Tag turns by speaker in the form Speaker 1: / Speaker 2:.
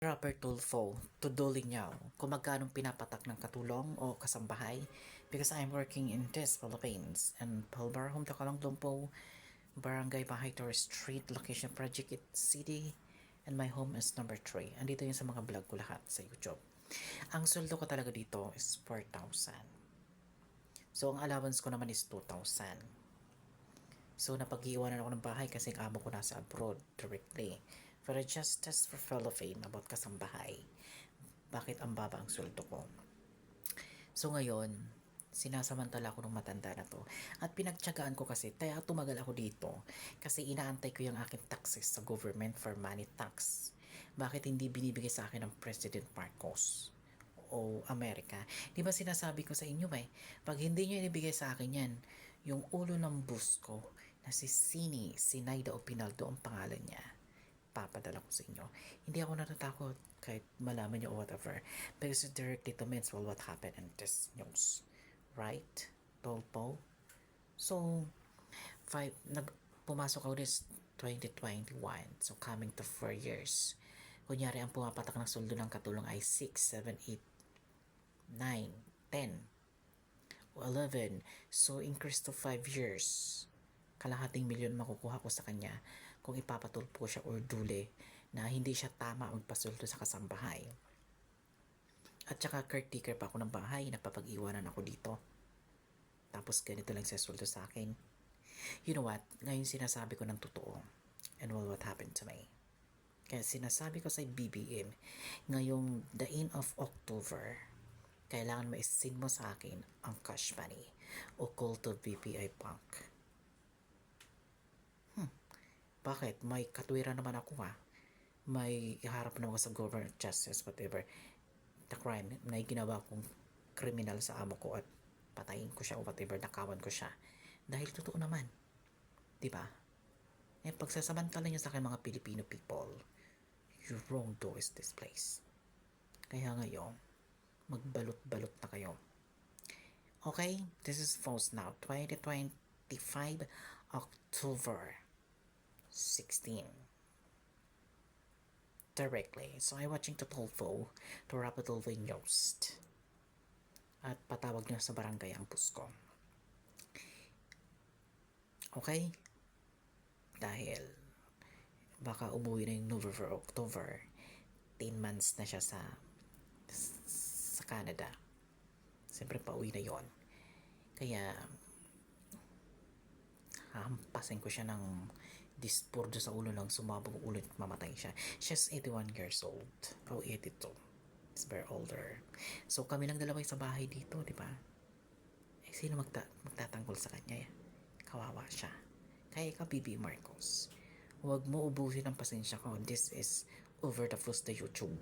Speaker 1: Robert Tulfo, Tudulinyaw, kung magkano pinapatak ng katulong o kasambahay because I'm working in this Philippines and Palbar Home Takalong Lumpo, Barangay Bahaydor Street, location Project City, and my home is number 3. Andito yun sa mga vlog ko lahat sa YouTube. Ang sweldo ko talaga dito is 4,000. So, ang allowance ko naman is 2,000. So, napag-iwanan ako ng bahay kasi ang amo ko nasa abroad directly. For a justice for Philippine about kasambahay. Bakit ang baba ang sweldo ko? So, ngayon, sinasamantala ko ng matanda na to. At pinagtyagaan ko kasi, kaya tumagal ako dito. Kasi inaantay ko yung aking taxes sa government for money tax. Bakit hindi binibigay sa akin ng President Marcos? O Amerika. Di ba sinasabi ko sa inyo pag hindi nyo inibigay sa akin yan, yung ulo ng bus ko na si Sinaida Opinaldo ang pangalan niya, papadala ko sa inyo. Hindi ako natatakot kahit malaman nyo o whatever. Because it directly determines what happened in this news. Right? Tolpo? So, pumasok ako this 2021. So, coming to 4 years. Kunyari, ang pumapatak ng sweldo ng katulong ay 6, 7, 8, 9, 10, 11. So, increase to 5 years. Kalahating milyon makukuha ko sa kanya kung ipapatulpo siya or dule na hindi siya tama magpasulto sa kasambahay. At saka caretaker pa ako ng bahay, napapag-iwanan ako dito. Tapos ganito lang siya sweldo sa akin. You know what? Ngayon sinasabi ko ng totoo. And what happened to me? Kaya sinasabi ko sa BBM, ngayong the end of October, kailangan ma-send mo sa akin ang cash money o call to BPI Bank. Bakit? May katwiran naman ako May iharap naman ako sa government justice, whatever. The crime na ginawa kong kriminal sa amo ko at patayin ko siya o whatever, nakawan ko siya. Dahil totoo naman. Diba? Pagsasamantala niyo sa akin mga Filipino people, your wrong door is this place. Kaya ngayon, magbalot-balot na kayo. Okay? This is false now. 2025 October 16. Directly. So I'm watching to Tulfo to Rapidol News. At patawag niyo sa barangay ang bus ko. Okay? Dahil baka umuwi na yung November, October. 10 months na siya sa Canada. Siyempre pauwi na yon. Kaya hampasin ko siya ng dispurdo sa ulo ng sumabog ulo at mamatay siya. She's 81 years old. O 82. It's very older. So kami lang dalawa sa bahay dito, di ba? Sino magtatanggol sa kanya? Kawawa siya. Kaya ikaw, BB Marcos, huwag mo ubusin ang pasensya ko. This is over the first the YouTube.